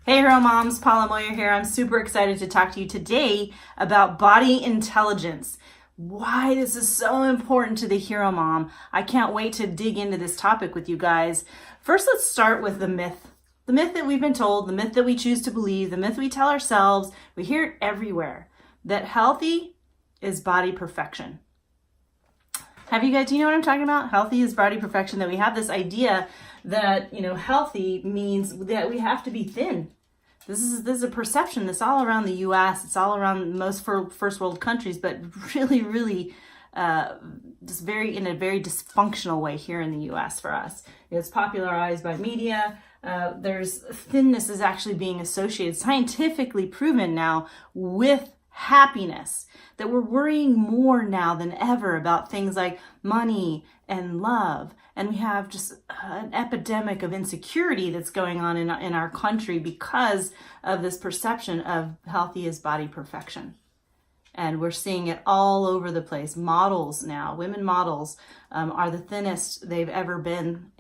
Hey Hero Moms, Paula Moyer here. I'm super excited to talk to you today about body intelligence. Why this is so important to the Hero Mom. I can't wait to dig into this topic with you guys. First, let's start with the myth. The myth that we've been told, the myth that we choose to believe, the myth we tell ourselves, we hear it everywhere, that healthy is body perfection. Do you know what I'm talking about? Healthy is body perfection, that we have this idea that, healthy means that we have to be thin. This is a perception that's all around the U.S. It's all around most first world countries, but really, just in a very dysfunctional way here in the U.S. for us. It's popularized by media. Thinness is actually being associated, scientifically proven now, with happiness. That we're worrying more now than ever about things like money and love. And we have just an epidemic of insecurity that's going on in our country because of this perception of healthy is body perfection. And we're seeing it all over the place. Models now, women models are the thinnest they've ever been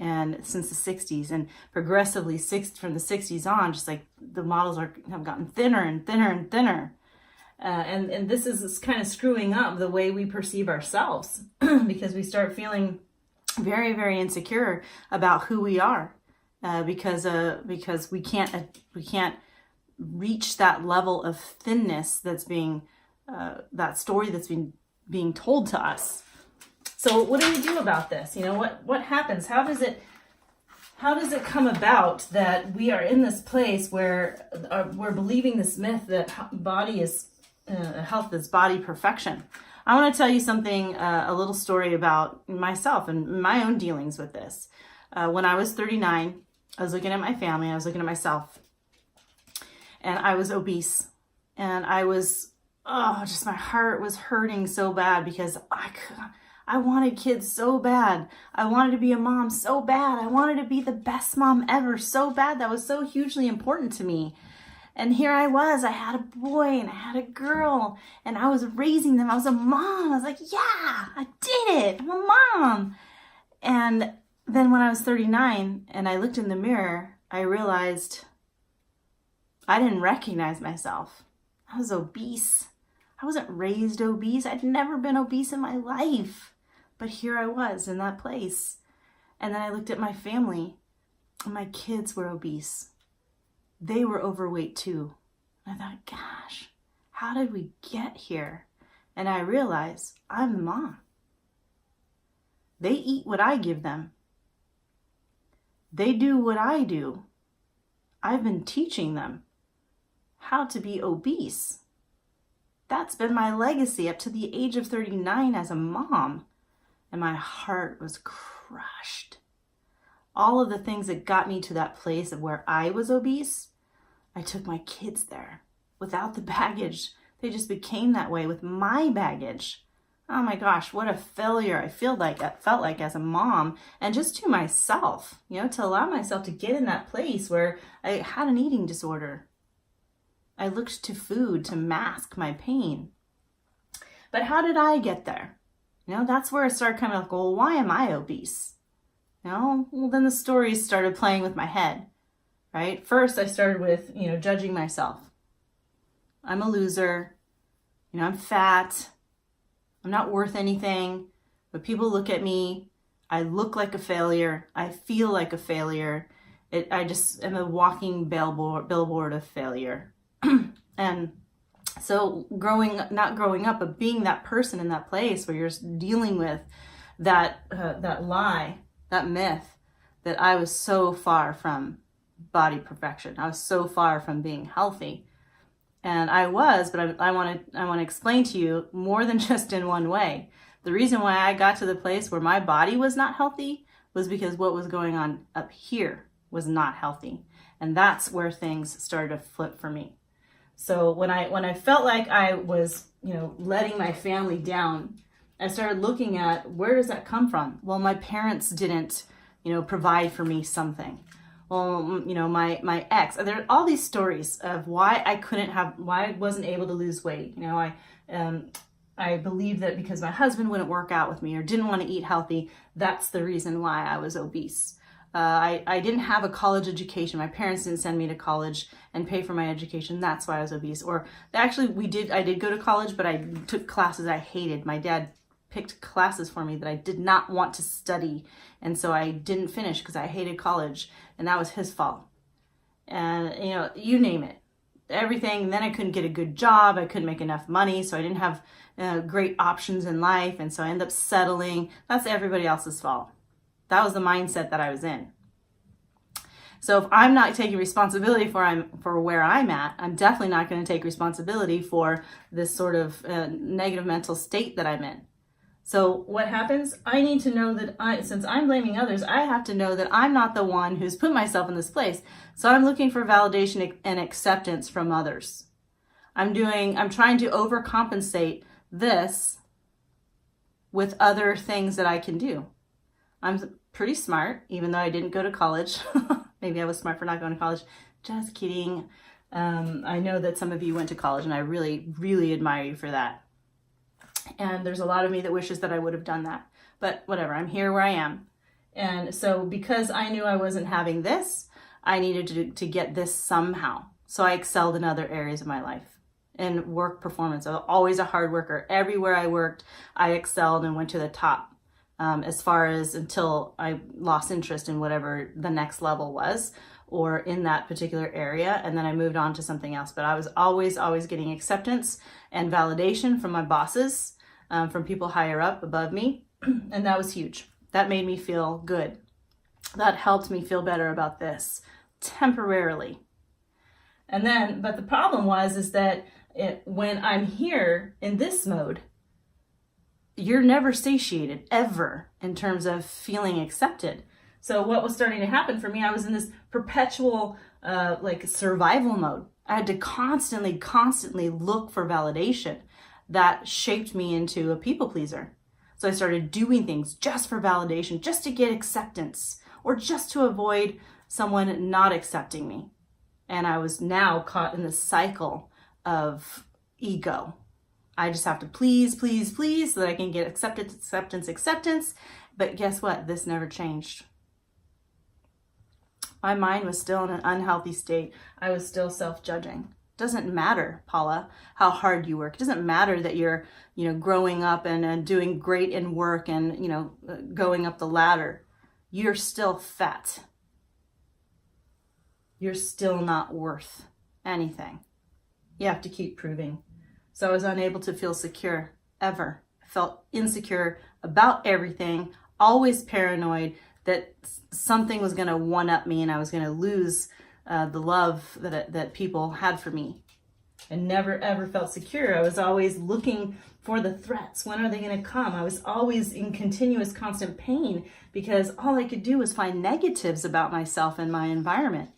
since the 60s. And progressively from the 60s on, just like the models have gotten thinner and thinner and thinner. And this is kind of screwing up the way we perceive ourselves because we start feeling very, very insecure about who we are because we can't reach that level of thinness that's being that story that's being told to us. So what do we do about this? What happens? How does it come about that we are in this place where we're believing this myth that health is body perfection? I want to tell you something, a little story about myself and my own dealings with this. When I was 39, I was looking at my family, I was looking at myself, and I was obese. And I was, just my heart was hurting so bad because I wanted kids so bad. I wanted to be a mom so bad. I wanted to be the best mom ever so bad. That was so hugely important to me. And here I was, I had a boy and I had a girl and I was raising them. I was a mom. I was like, yeah, I did it. I'm a mom. And then when I was 39 and I looked in the mirror, I realized I didn't recognize myself. I was obese. I wasn't raised obese. I'd never been obese in my life. But here I was in that place. And then I looked at my family and my kids were obese. They were overweight too. I thought, gosh, how did we get here? And I realized I'm the mom. They eat what I give them. They do what I do. I've been teaching them how to be obese. That's been my legacy up to the age of 39 as a mom. And my heart was crushed. All of the things that got me to that place of where I was obese, I took my kids there without the baggage. They just became that way with my baggage. Oh my gosh, what a failure I felt like as a mom and just to myself, to allow myself to get in that place where I had an eating disorder. I looked to food to mask my pain. But how did I get there? That's where I started coming up, well, why am I obese? Well, then the stories started playing with my head, right? First, I started with, judging myself. I'm a loser. I'm fat. I'm not worth anything. But people look at me. I look like a failure. I feel like a failure. I just am a walking billboard of failure. And so not growing up, but being that person in that place where you're dealing with that lie, that myth, that I was so far from body perfection. I was so far from being healthy. And I was, but I want to explain to you more than just in one way. The reason why I got to the place where my body was not healthy was because what was going on up here was not healthy. And that's where things started to flip for me. So when I felt like I was, letting my family down, I started looking at, where does that come from? Well, my parents didn't, provide for me something. Well, my ex, there are all these stories of why I wasn't able to lose weight. I believed that because my husband wouldn't work out with me or didn't want to eat healthy, that's the reason why I was obese. I didn't have a college education. My parents didn't send me to college and pay for my education. That's why I was obese. Or actually, I did go to college, but I took classes I hated. My dad picked classes for me that I did not want to study. And so I didn't finish because I hated college. And that was his fault. And, you name it. Everything. And then I couldn't get a good job. I couldn't make enough money. So I didn't have great options in life. And so I ended up settling. That's everybody else's fault. That was the mindset that I was in. So if I'm not taking responsibility for where I'm at, I'm definitely not going to take responsibility for this sort of negative mental state that I'm in. So what happens? I need to know that since I'm blaming others, I have to know that I'm not the one who's put myself in this place. So I'm looking for validation and acceptance from others. I'm trying to overcompensate this with other things that I can do. I'm pretty smart, even though I didn't go to college. Maybe I was smart for not going to college. Just kidding. I know that some of you went to college, and I really, really admire you for that. And there's a lot of me that wishes that I would have done that. But whatever, I'm here where I am. And so because I knew I wasn't having this, I needed to get this somehow. So I excelled in other areas of my life. In work performance, I was always a hard worker. Everywhere I worked, I excelled and went to the top. As far as until I lost interest in whatever the next level was or in that particular area. And then I moved on to something else. But I was always getting acceptance and validation from my bosses, from people higher up above me. And that was huge. That made me feel good. That helped me feel better about this temporarily. And then, but the problem is that when I'm here in this mode, you're never satiated, ever, in terms of feeling accepted. So what was starting to happen for me, I was in this perpetual survival mode. I had to constantly look for validation. That shaped me into a people pleaser. So I started doing things just for validation, just to get acceptance, or just to avoid someone not accepting me. And I was now caught in this cycle of ego. I just have to please so that I can get acceptance. But guess what? This never changed. My mind was still in an unhealthy state. I was still self-judging. Doesn't matter, Paula, how hard you work. It doesn't matter that you're, growing up and doing great in work and, going up the ladder. You're still fat. You're still not worth anything. You have to keep proving. So I was unable to feel secure, ever. I felt insecure about everything, always paranoid that something was going to one-up me and I was going to lose the love that people had for me. I never, ever felt secure. I was always looking for the threats. When are they going to come? I was always in continuous, constant pain because all I could do was find negatives about myself and my environment.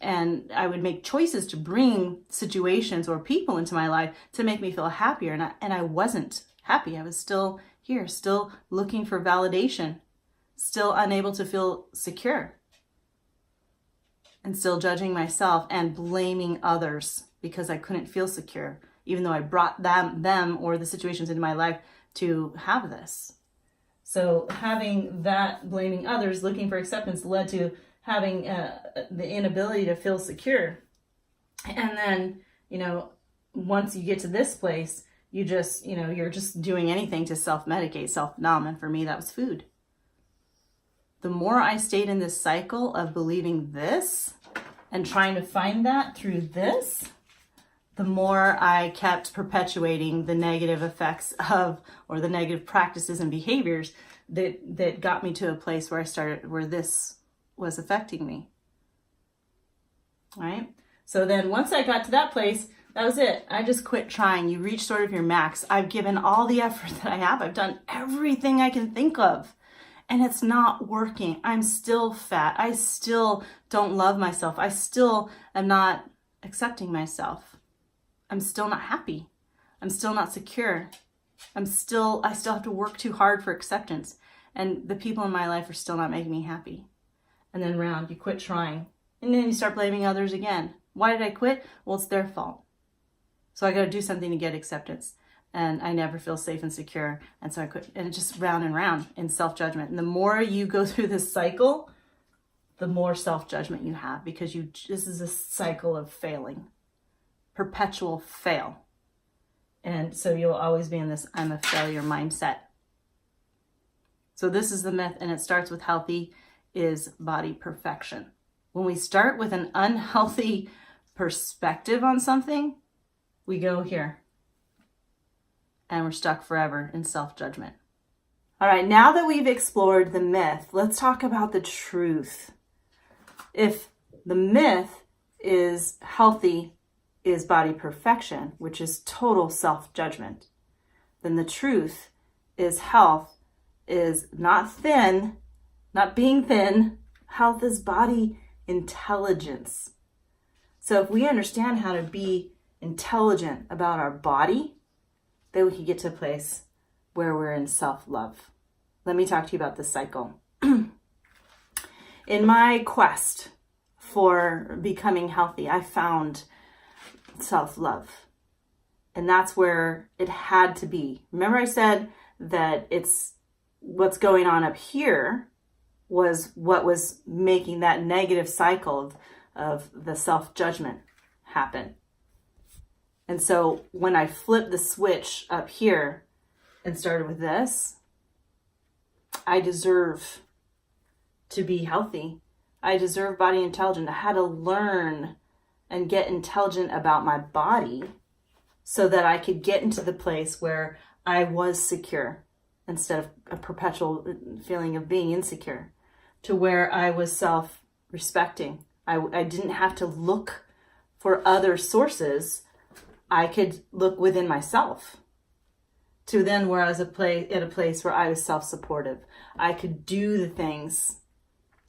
And I would make choices to bring situations or people into my life to make me feel happier. And I wasn't happy. I was still here, still looking for validation, still unable to feel secure, and still judging myself and blaming others because I couldn't feel secure, even though I brought them or the situations into my life to have this. So having that, blaming others, looking for acceptance, led to having the inability to feel secure. And then, once you get to this place, you just, you're just doing anything to self-medicate, self-numb. And for me, that was food. The more I stayed in this cycle of believing this and trying to find that through this, the more I kept perpetuating the negative effects or the negative practices and behaviors that got me to a place where this was affecting me. All right. So then once I got to that place, that was it. I just quit trying. You reach sort of your max. I've given all the effort that I have. I've done everything I can think of, and it's not working. I'm still fat. I still don't love myself. I still am not accepting myself. I'm still not happy. I'm still not secure. I still have to work too hard for acceptance. And the people in my life are still not making me happy. And then you quit trying. And then you start blaming others again. Why did I quit? Well, it's their fault. So I got to do something to get acceptance. And I never feel safe and secure. And so I quit. And it's just round and round in self-judgment. And the more you go through this cycle, the more self-judgment you have, because this is a cycle of failing, perpetual fail. And so you'll always be in this I'm a failure mindset. So this is the myth, and it starts with healthy is body perfection. When we start with an unhealthy perspective on something, we go here and we're stuck forever in self-judgment. All right, now that we've explored the myth, let's talk about the truth. If the myth is healthy is body perfection, which is total self-judgment, then the truth is health is not thin, not being thin. Health is body intelligence. So if we understand how to be intelligent about our body, then we can get to a place where we're in self-love. Let me talk to you about this cycle. In my quest for becoming healthy, I found self-love. And that's where it had to be. Remember I said that it's what's going on up here was what was making that negative cycle of the self-judgment happen. And so when I flipped the switch up here and started with this, I deserve to be healthy. I deserve body intelligence. I had to learn and get intelligent about my body so that I could get into the place where I was secure instead of a perpetual feeling of being insecure, to where I was self-respecting. I didn't have to look for other sources. I could look within myself, to then where I was at a place where I was self-supportive. I could do the things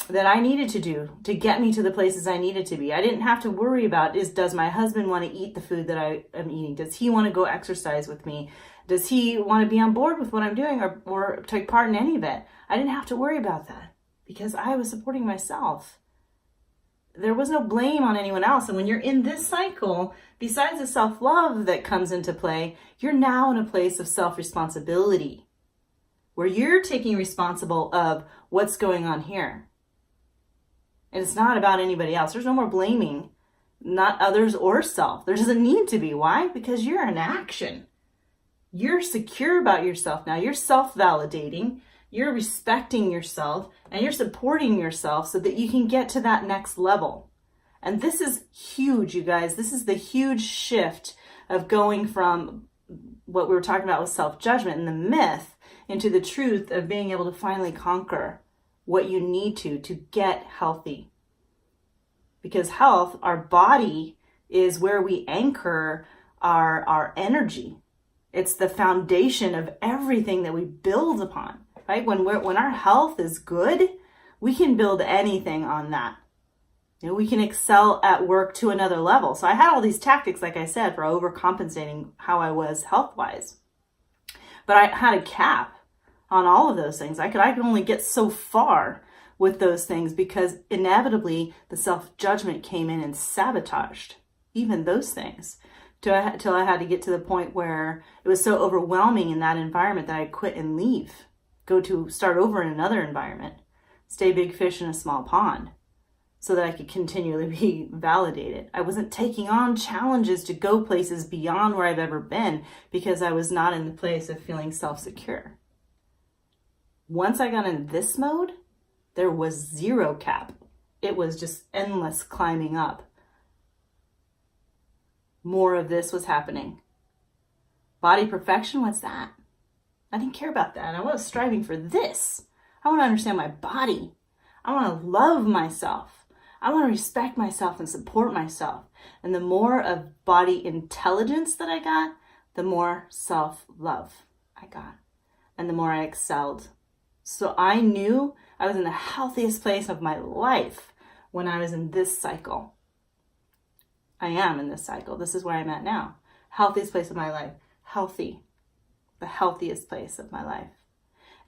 that I needed to do to get me to the places I needed to be. I didn't have to worry about, does my husband want to eat the food that I am eating? Does he want to go exercise with me? Does he want to be on board with what I'm doing or take part in any of it? I didn't have to worry about that because I was supporting myself. There was no blame on anyone else. And when you're in this cycle, besides the self-love that comes into play, you're now in a place of self-responsibility where you're taking responsible of what's going on here. And it's not about anybody else. There's no more blaming, not others or self. There doesn't need to be. Why? Because you're in action. You're secure about yourself now. You're self-validating. You're respecting yourself and you're supporting yourself so that you can get to that next level. And this is huge, you guys. This is the huge shift of going from what we were talking about with self-judgment and the myth into the truth of being able to finally conquer what you need to get healthy. Because health, our body, is where we anchor our energy. It's the foundation of everything that we build upon, right? When our health is good, we can build anything on that. You know, we can excel at work to another level. So I had all these tactics, like I said, for overcompensating how I was health-wise. But I had a cap on all of those things. I could only get so far with those things because inevitably the self-judgment came in and sabotaged even those things till I had to get to the point where it was so overwhelming in that environment that I quit and leave, start over in another environment, stay big fish in a small pond so that I could continually be validated. I wasn't taking on challenges to go places beyond where I've ever been because I was not in the place of feeling self-secure. Once I got in this mode, there was zero cap. It was just endless climbing up. More of this was happening. Body perfection, what's that? I didn't care about that. I was striving for this. I want to understand my body. I want to love myself. I want to respect myself and support myself. And the more of body intelligence that I got, the more self-love I got. And the more I excelled. So I knew I was in the healthiest place of my life when I was in this cycle. I am in this cycle. This is where I'm at now. Healthiest place of my life. Healthy. The healthiest place of my life.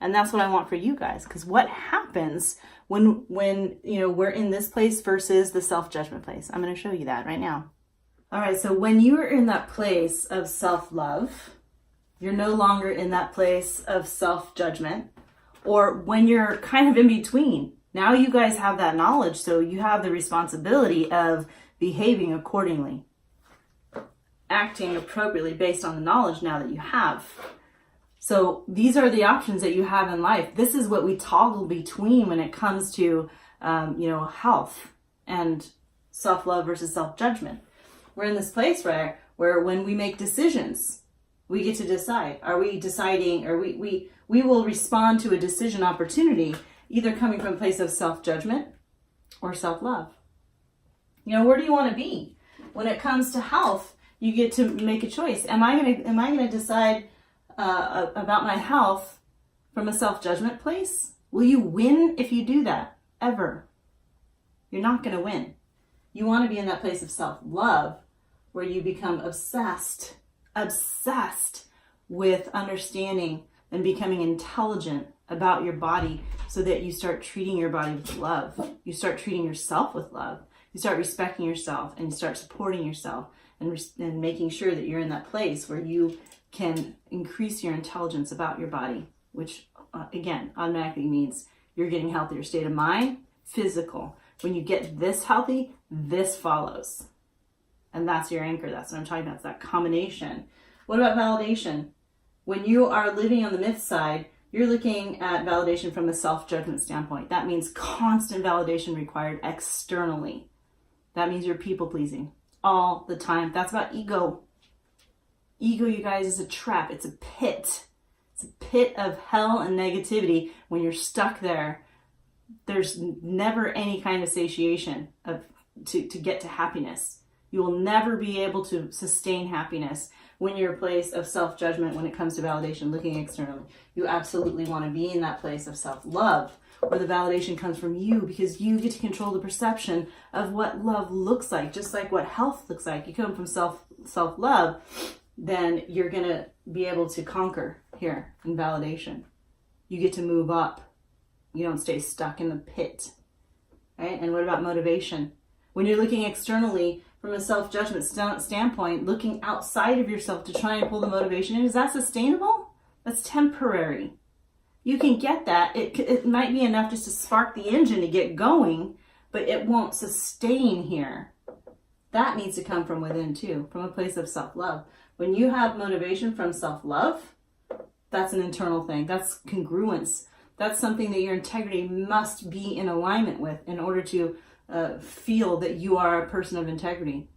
And that's what I want for you guys. Because what happens when we're in this place versus the self-judgment place? I'm going to show you that right now. All right, so when you're in that place of self-love, you're no longer in that place of self-judgment. Or when you're kind of in between, Now you guys have that knowledge, so you have the responsibility of behaving accordingly, acting appropriately based on the knowledge now that you have. So these are the options that you have in life. This is what we toggle between when it comes to, health and self-love versus self-judgment. We're in this place, right, where when we make decisions, we get to decide. Are we deciding, or we will respond to a decision opportunity either coming from a place of self-judgment or self-love. Where do you want to be? When it comes to health, you get to make a choice. Am I gonna decide about my health from a self-judgment place? Will you win if you do that? Ever? You're not gonna win. You want to be in that place of self-love where you become obsessed with understanding and becoming intelligent about your body, so that you start treating your body with love. You start treating yourself with love. You start respecting yourself, and you start supporting yourself, and making sure that you're in that place where you can increase your intelligence about your body, which again automatically means you're getting healthier state of mind, physical. When you get this healthy, this follows. And that's your anchor. That's what I'm talking about. It's that combination. What about validation? When you are living on the myth side, you're looking at validation from a self-judgment standpoint. That means constant validation required externally. That means you're people-pleasing all the time. That's about ego. Ego, you guys, is a trap. It's a pit. It's a pit of hell and negativity. When you're stuck there, there's never any kind of satiation to get to happiness. You will never be able to sustain happiness when you're a place of self-judgment when it comes to validation, looking externally. You absolutely want to be in that place of self-love, where the validation comes from you, because you get to control the perception of what love looks like, just like what health looks like. You come from self-love, then you're going to be able to conquer here in validation. You get to move up. You don't stay stuck in the pit, right? And what about motivation? When you're looking externally from a self-judgment standpoint, looking outside of yourself to try and pull the motivation in, is that sustainable? That's temporary. You can get that. It might be enough just to spark the engine to get going, but it won't sustain here. That needs to come from within too, from a place of self-love. When you have motivation from self-love, that's an internal thing. That's congruence. That's something that your integrity must be in alignment with in order to feel that you are a person of integrity.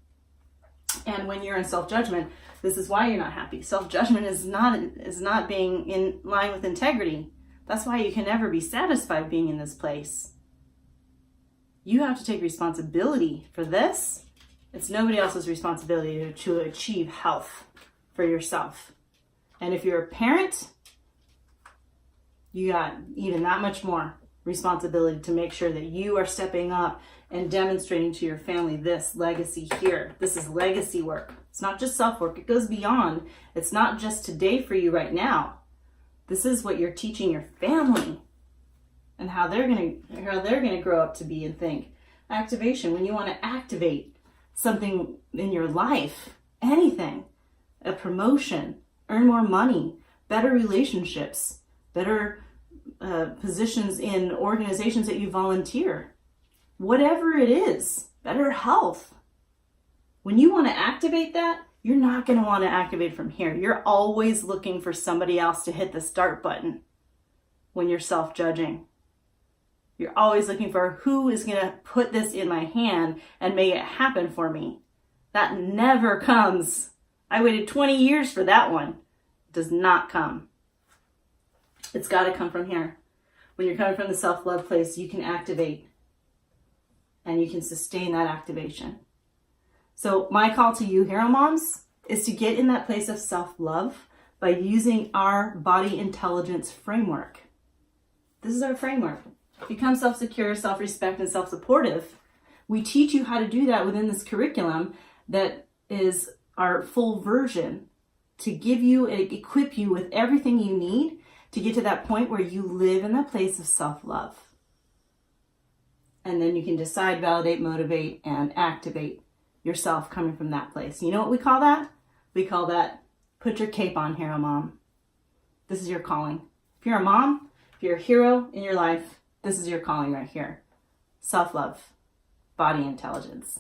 And when you're in self-judgment, this is why you're not happy. Self-judgment is not being in line with integrity. That's why you can never be satisfied being in this place. You have to take responsibility for this. It's nobody else's responsibility to achieve health for yourself. And if you're a parent, you got even that much more responsibility to make sure that you are stepping up and demonstrating to your family this legacy here. This is legacy work. It's not just self-work. It goes beyond. It's not just today for you right now. This is what you're teaching your family and how they're gonna grow up to be and think. Activation, when you want to activate something in your life, anything, a promotion, earn more money, better relationships, better positions in organizations that you volunteer, whatever it is, better health. When you want to activate that, you're not going to want to activate from here. You're always looking for somebody else to hit the start button when you're self-judging. You're always looking for who is going to put this in my hand and make it happen for me. That never comes. I waited 20 years for that one. It does not come. It's got to come from here. When you're coming from the self-love place, you can activate and you can sustain that activation. So my call to you, Hero Moms, is to get in that place of self-love by using our body intelligence framework. This is our framework. Become self-secure, self-respect, and self-supportive. We teach you how to do that within this curriculum that is our full version to give you and equip you with everything you need to get to that point where you live in that place of self-love. And then you can decide, validate, motivate, and activate yourself coming from that place. You know what we call that? We call that put your cape on, Hero Mom. This is your calling. If you're a mom, if you're a hero in your life, This is your calling right here. Self-love, body intelligence.